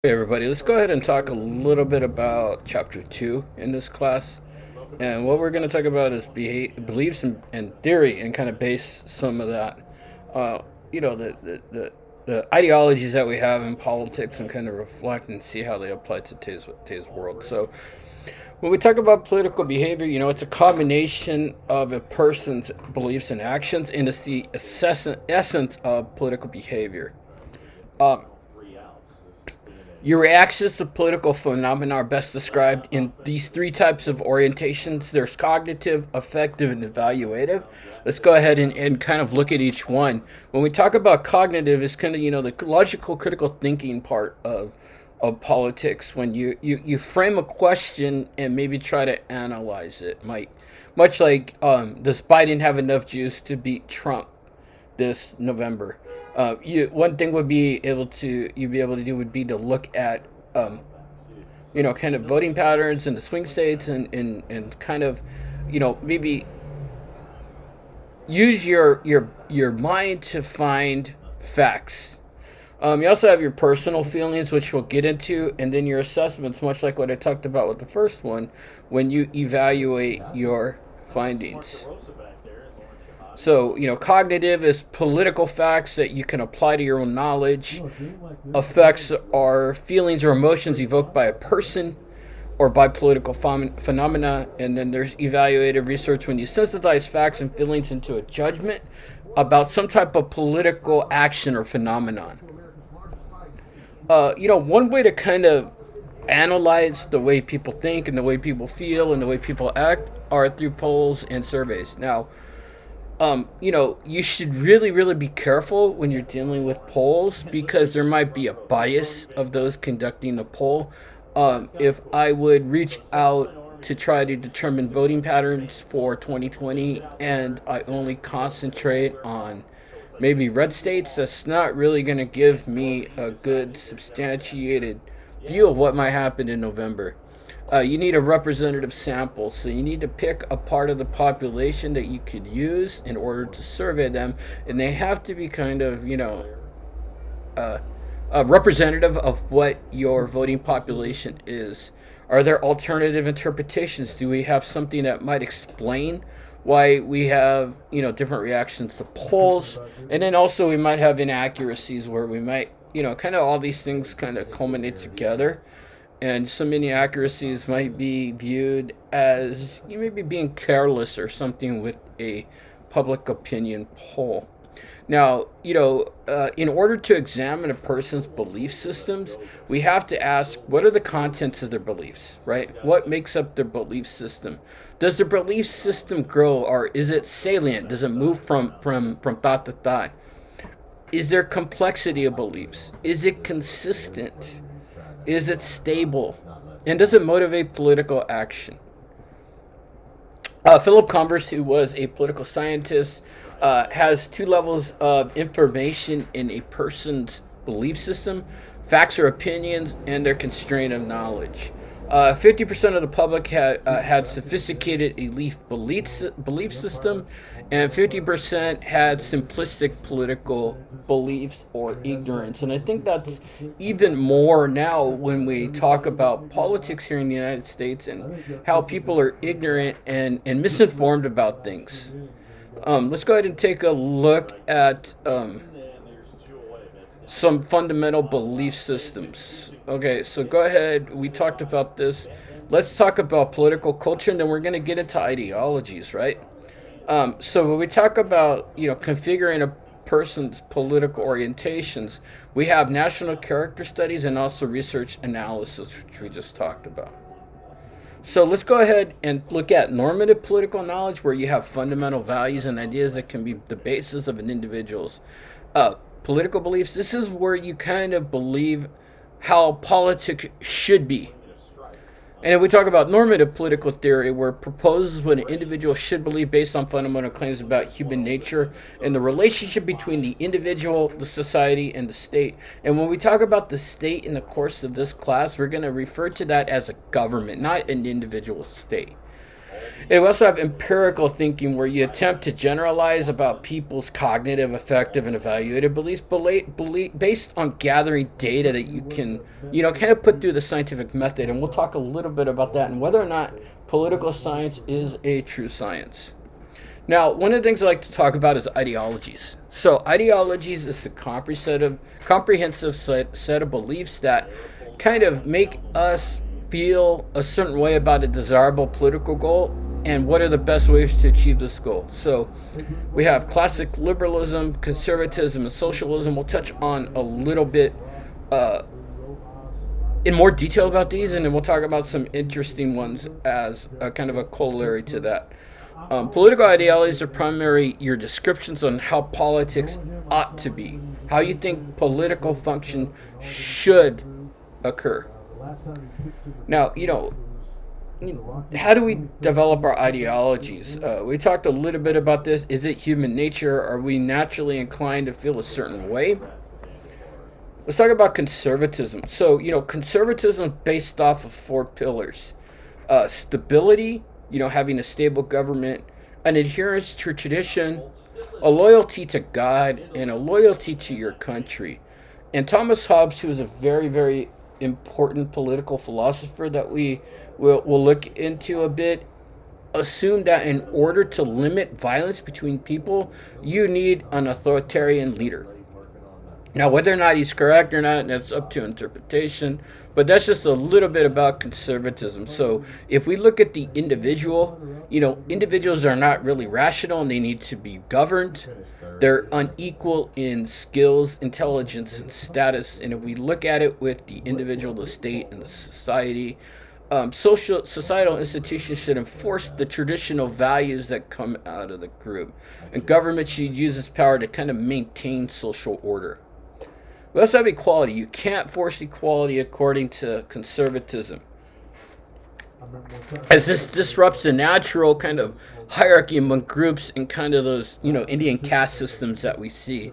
Hey everybody, let's go ahead and talk a little bit about Chapter 2 in this class. And what we're going to talk about is beliefs and theory, and kind of base some of that, uh, the ideologies that we have in politics, and kind of reflect and see how they apply to today's world. So when we talk about political behavior, it's a combination of a person's beliefs and actions, and it's the essence of political behavior. Um, Your reactions to political phenomena are best described in these three types of orientations. There's cognitive, affective, and evaluative. Let's go ahead and kind of look at each one. When we talk about cognitive, it's kind of, the logical, critical thinking part of politics. When you frame a question and maybe try to analyze it. Much like, does Biden have enough juice to beat Trump this November? One thing you'd be able to do would be to look at kind of voting patterns in the swing states, and kind of maybe use your mind to find facts. You also have your personal feelings, which we'll get into, and then your assessments, much like what I talked about with the first one, when you evaluate your findings. So, cognitive is political facts that you can apply to your own knowledge. Affects are feelings or emotions evoked by a person or by political phenomena. And then there's evaluative research, when you synthesize facts and feelings into a judgment about some type of political action or phenomenon. One way to kind of analyze the way people think and the way people feel and the way people act are through polls and surveys. Now, you should really, really be careful when you're dealing with polls, because there might be a bias of those conducting the poll. If I would reach out to try to determine voting patterns for 2020 and I only concentrate on maybe red states, that's not really going to give me a good substantiated view of what might happen in November. You need a representative sample, so you need to pick a part of the population that you could use in order to survey them, and they have to be kind of, representative of what your voting population is. Are there alternative interpretations? Do we have something that might explain why we have, different reactions to polls? And then also we might have inaccuracies where we might, kind of all these things kind of culminate together. And some inaccuracies might be viewed as you may be being careless or something with a public opinion poll. Now, in order to examine a person's belief systems, we have to ask, what are the contents of their beliefs, right? What makes up their belief system? Does their belief system grow, or is it salient? Does it move from thought to thought? Is there complexity of beliefs? Is it consistent? Is it stable? And does it motivate political action? Philip Converse, who was a political scientist, has two levels of information in a person's belief system: facts or opinions, and their constraint of knowledge. 50% of the public had sophisticated elite belief system, and 50% had simplistic political beliefs or ignorance. And I think that's even more now when we talk about politics here in the United States, and how people are ignorant and misinformed about things. Let's go ahead and take a look at some fundamental belief systems. Okay, so go ahead. We talked about this. Let's talk about political culture, and then we're going to get into ideologies, right? So when we talk about, configuring a person's political orientations, we have national character studies and also research analysis, which we just talked about. So let's go ahead and look at normative political knowledge, where you have fundamental values and ideas that can be the basis of an individual's political beliefs. This is where you kind of believe how politics should be. And if we talk about normative political theory, where it proposes what an individual should believe based on fundamental claims about human nature and the relationship between the individual, the society, and the state. And when we talk about the state in the course of this class, we're going to refer to that as a government, not an individual state. And we also have empirical thinking, where you attempt to generalize about people's cognitive, affective, and evaluative beliefs based on gathering data that you can, kind of put through the scientific method. And we'll talk a little bit about that and whether or not political science is a true science. Now, one of the things I like to talk about is ideologies. So ideologies is a comprehensive set of beliefs that kind of make us feel a certain way about a desirable political goal, and what are the best ways to achieve this goal. So we have classic liberalism, conservatism, and socialism. We'll touch on a little bit in more detail about these, and then we'll talk about some interesting ones as a kind of a corollary to that. Political ideologies are primarily your descriptions on how politics ought to be, how you think political function should occur. Now, how do we develop our ideologies? We talked a little bit about this. Is it human nature? Are we naturally inclined to feel a certain way? Let's talk about conservatism. So, conservatism based off of 4 pillars. Stability, having a stable government, an adherence to tradition, a loyalty to God, and a loyalty to your country. And Thomas Hobbes, who is a very, very important political philosopher that we'll look into a bit, assumed that in order to limit violence between people, you need an authoritarian leader. Now, whether or not he's correct or not, that's up to interpretation, but that's just a little bit about conservatism. So if we look at the individual, individuals are not really rational and they need to be governed. They're unequal in skills, intelligence, and status. And if we look at it with the individual, the state, and the society, societal institutions should enforce the traditional values that come out of the group. And government should use its power to kind of maintain social order. We also have equality. You can't force equality according to conservatism, as this disrupts the natural kind of hierarchy among groups and kind of those, Indian caste systems that we see.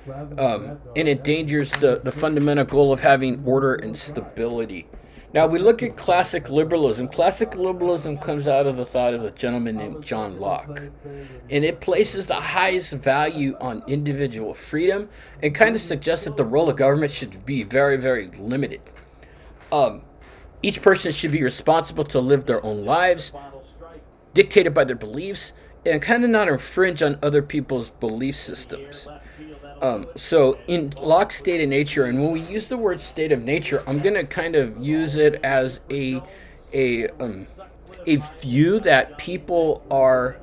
And endangers the fundamental goal of having order and stability. Now, we look at classic liberalism. Classic liberalism comes out of the thought of a gentleman named John Locke. And it places the highest value on individual freedom and kind of suggests that the role of government should be very, very limited. Each person should be responsible to live their own lives, dictated by their beliefs, and kind of not infringe on other people's belief systems. So in Locke's state of nature, and when we use the word state of nature, I'm going to kind of use it as a view that people are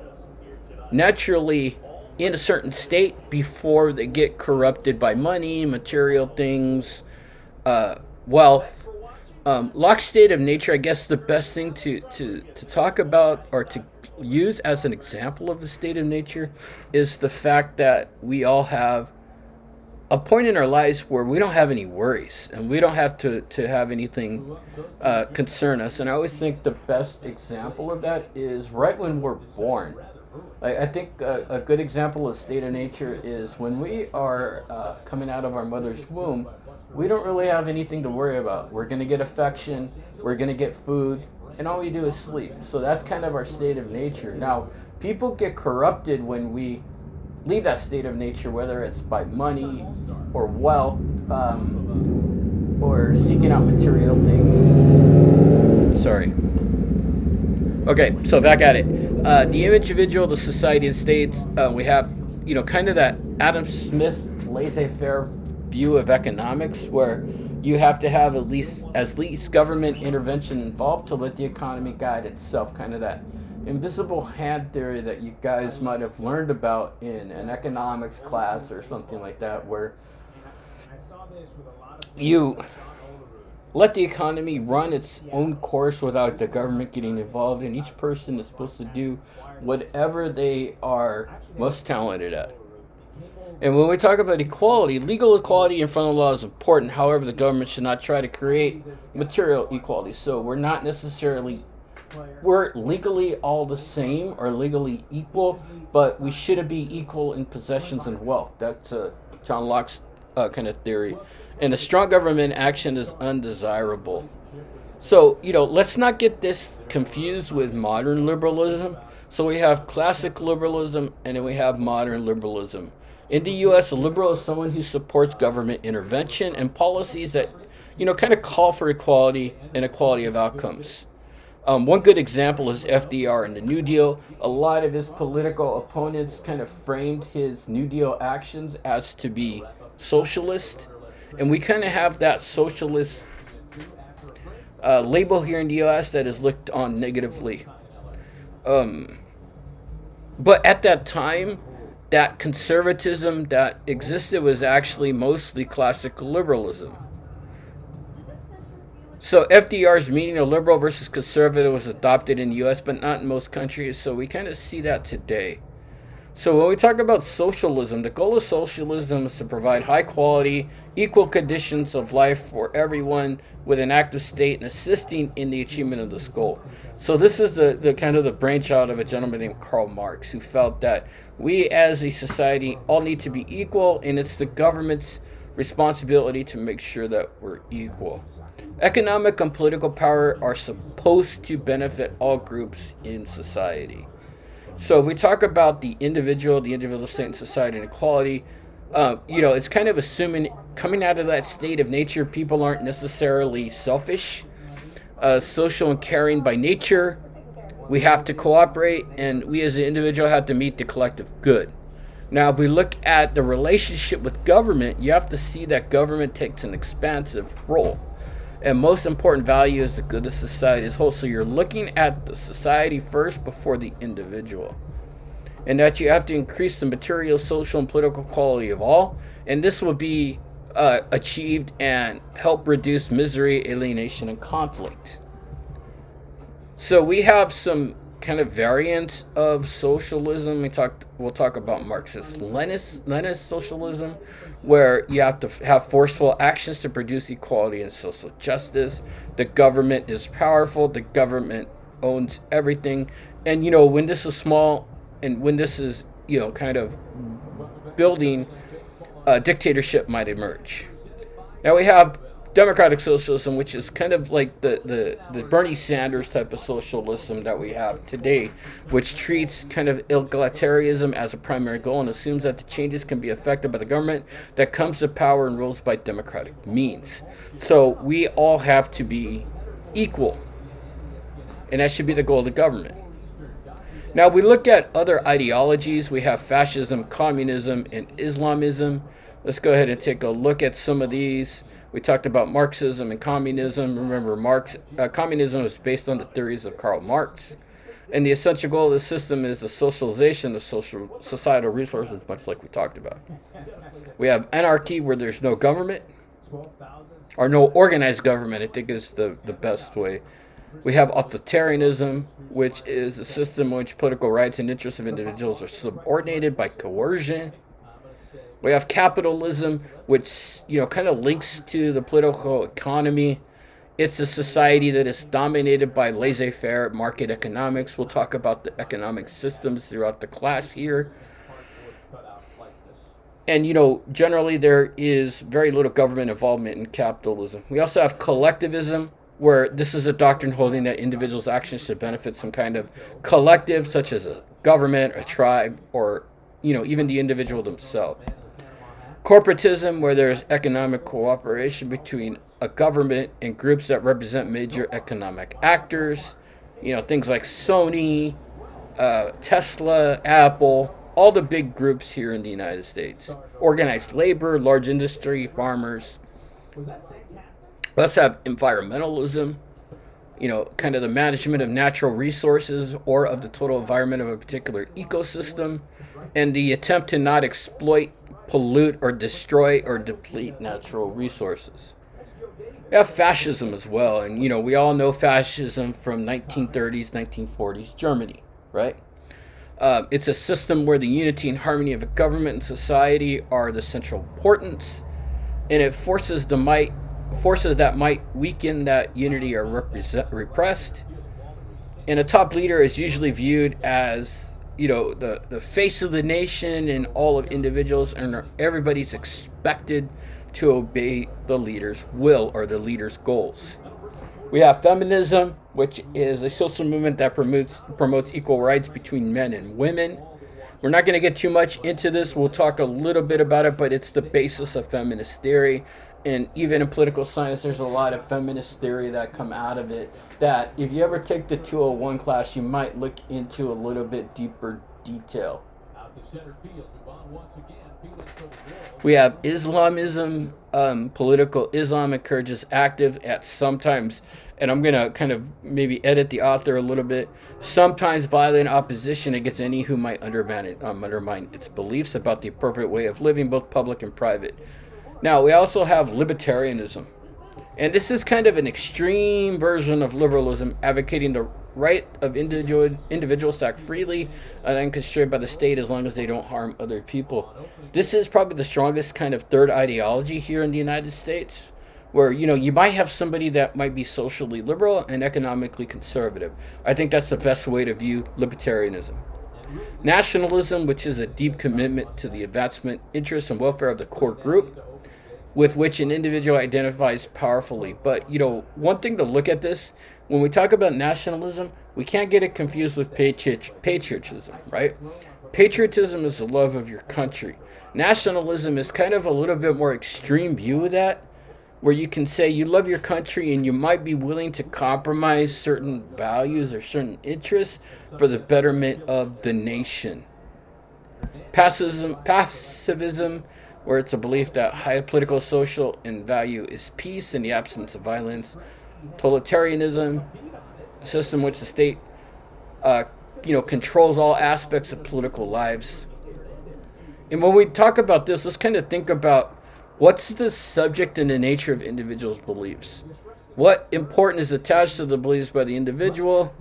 naturally in a certain state before they get corrupted by money, material things, wealth. Locke's state of nature, I guess the best thing to talk about or to use as an example of the state of nature is the fact that we all have a point in our lives where we don't have any worries and we don't have to have anything concern us. And I always think the best example of that is right when we're born. I think a good example of state of nature is when we are coming out of our mother's womb, we don't really have anything to worry about. We're going to get affection, we're going to get food, and all we do is sleep. So that's kind of our state of nature. Now, people get corrupted when we leave that state of nature, whether it's by money or wealth, or seeking out material things. Sorry. Okay, so back at it. The individual, the society, and states, we have, kind of that Adam Smith laissez-faire view of economics, where you have to have at least government intervention involved to let the economy guide itself, kind of that invisible hand theory that you guys might have learned about in an economics class or something like that, where you let the economy run its own course without the government getting involved, and each person is supposed to do whatever they are most talented at. And when we talk about equality, legal equality in front of the law is important. However, the government should not try to create material equality. So we're legally all the same or legally equal, but we shouldn't be equal in possessions and wealth. That's John Locke's kind of theory. And a strong government action is undesirable. So, let's not get this confused with modern liberalism. So we have classic liberalism and then we have modern liberalism. In the US, a liberal is someone who supports government intervention and policies that, kind of call for equality and equality of outcomes. One good example is FDR and the New Deal. A lot of his political opponents kind of framed his New Deal actions as to be socialist. And we kind of have that socialist label here in the US that is looked on negatively. But at that time, that conservatism that existed was actually mostly classical liberalism. So FDR's meaning of liberal versus conservative was adopted in the US, but not in most countries. So we kind of see that today. So when we talk about socialism, the goal of socialism is to provide high quality, equal conditions of life for everyone with an active state and assisting in the achievement of this goal. So this is the kind of the brainchild of a gentleman named Karl Marx, who felt that we as a society all need to be equal, and it's the government's responsibility to make sure that we're equal. Economic and political power are supposed to benefit all groups in society. So if we talk about the individual state and society and equality, it's kind of assuming coming out of that state of nature, people aren't necessarily selfish, social and caring by nature. We have to cooperate, and we as an individual have to meet the collective good. Now, if we look at the relationship with government, you have to see that government takes an expansive role. And most important value is the good of society as a whole. So you're looking at the society first before the individual. And that you have to increase the material, social, and political quality of all. And this will be achieved and help reduce misery, alienation, and conflict. So we have some kind of variants of socialism. We'll talk about Marxist-Leninist socialism, where you have to have forceful actions to produce equality and social justice. The government is powerful. The government owns everything. And, when this is small and when this is, kind of building, dictatorship might emerge. Now we have democratic socialism, which is kind of like the Bernie Sanders type of socialism that we have today, which treats kind of egalitarianism as a primary goal and assumes that the changes can be affected by the government that comes to power and rules by democratic means. So we all have to be equal, and that should be the goal of the government. Now we look at other ideologies. We have fascism, communism, and Islamism. Let's go ahead and take a look at some of these. We talked about Marxism and communism. Remember, communism was based on the theories of Karl Marx. And the essential goal of the system is the socialization of societal resources, much like we talked about. We have anarchy, where there's no government, or no organized government, I think is the best way. We have authoritarianism, which is a system in which political rights and interests of individuals are subordinated by coercion. We have capitalism, which, kind of links to the political economy. It's a society that is dominated by laissez-faire market economics. We'll talk about the economic systems throughout the class here. And, generally there is very little government involvement in capitalism. We also have collectivism, where this is a doctrine holding that individuals' actions should benefit some kind of collective, such as a government, a tribe, or, even the individual themselves. Corporatism, where there's economic cooperation between a government and groups that represent major economic actors, things like Sony, Tesla, Apple, all the big groups here in the United States. Organized labor, large industry, farmers. Let's have environmentalism, kind of the management of natural resources or of the total environment of a particular ecosystem, and the attempt to not exploit, pollute, or destroy or deplete natural resources. We have fascism as well, and we all know fascism from 1930s, 1940s Germany, right? It's a system where the unity and harmony of a government and society are the central importance, and it forces that might weaken that unity or repressed. And a top leader is usually viewed as the face of the nation and all of individuals, and everybody's expected to obey the leader's will or the leader's goals. We have feminism, which is a social movement that promotes equal rights between men and women. We're not going to get too much into this. We'll talk a little bit about it, but it's the basis of feminist theory. And even in political science, there's a lot of feminist theory that come out of it that if you ever take the 201 class, you might look into a little bit deeper detail. We have Islamism. Political Islam encourages active at sometimes, and I'm going to kind of maybe edit the author a little bit, sometimes violent opposition against any who might undermine its beliefs about the appropriate way of living, both public and private. Now, we also have Libertarianism. And this is kind of an extreme version of liberalism, advocating the right of individuals to act freely and unconstrained by the state as long as they don't harm other people. This is probably the strongest kind of third ideology here in the United States, where, you might have somebody that might be socially liberal and economically conservative. I think that's the best way to view libertarianism. Nationalism, which is a deep commitment to the advancement, interests, and welfare of the core group with which an individual identifies powerfully. But, one thing to look at this, when we talk about nationalism, we can't get it confused with patriotism, right? Patriotism is the love of your country. Nationalism is kind of a little bit more extreme view of that, where you can say you love your country and you might be willing to compromise certain values or certain interests for the betterment of the nation. Pacifism, where it's a belief that high political, social, and value is peace in the absence of violence. Totalitarianism, a system in which the state, controls all aspects of political lives. And when we talk about this, let's kind of think about what's the subject and the nature of individuals' beliefs. What importance is attached to the beliefs by the individual?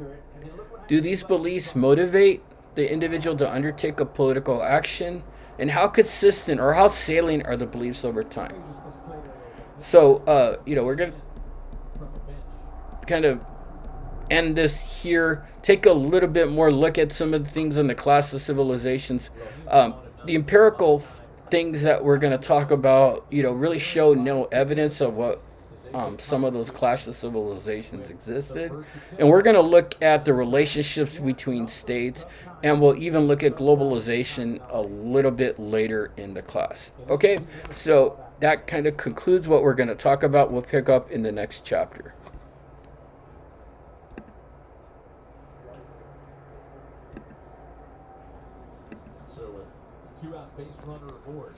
Do these beliefs motivate the individual to undertake a political action? And how consistent or how salient are the beliefs over time? So, we're going to kind of end this here. Take a little bit more look at some of the things in the class of civilizations. The empirical things that we're going to talk about, really show no evidence of what some of those clash of civilizations existed. And we're going to look at the relationships between states, and we'll even look at globalization a little bit later in the class. Okay, so that kind of concludes what we're going to talk about. We'll pick up in the next chapter. So, 2 out base runner aboard.